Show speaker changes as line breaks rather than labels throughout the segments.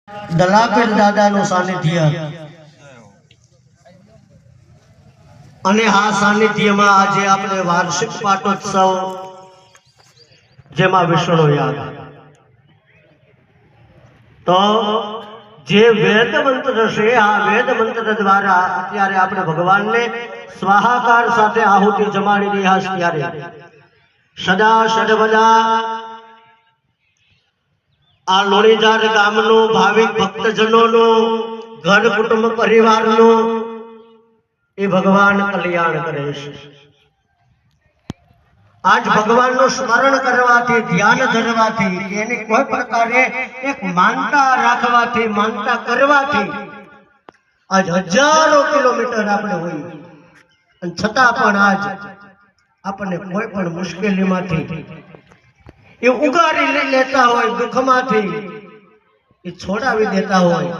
દલાપીર દાદાનું સાનિધ્ય અને આ સાનિધ્યમાં આજે આપણે વાર્ષિક પાટોત્સવ જેમાં વિષ્ણુ યાદ તો જે વેદ મંત્ર છે આ વેદ મંત્ર દ્વારા અત્યારે આપણે ભગવાનને સ્વાહાકાર સાથે આહુતિ જમાડી રહ્યા છે ત્યારે સદા સર્વદા આ લોણીજાર ગામનું ભાવિક ભક્તજનોનું ઘર કુટુંબ પરિવારનું એ ભગવાન કલ્યાણ કરે છે। આજ ભગવાનનું સ્મરણ કરવાથી ધ્યાન ધરવાથી એની કોઈ પ્રકારે એક માનતા રાખવાથી માનતા કરવાથી આજ હજારો કિલોમીટર આપણે હોઈએ અને છતાં પણ આજ આપણને કોઈ પણ મુશ્કેલીમાંથી એ ઉગારી લેતા હોય, દુઃખમાંથી એ છોડાવી દેતા હોય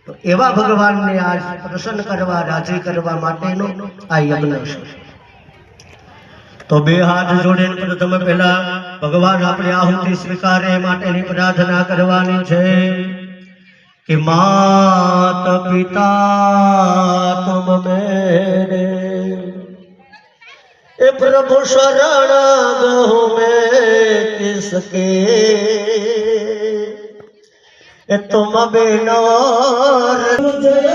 તો એવા ભગવાનને આજ પ્રસન્ન કરવા રાજી કરવા માટેનો આ યજ્ઞ છે। તો બે હાથ જોડીને પ્રથમ પહેલા ભગવાન આપણી આહુતિ સ્વીકારે માટેની પ્રાર્થના કરવાની છે કે માત પિતા તુમ મેરે ए प्रभु शरण गहु में किसके ए तुम बिना जय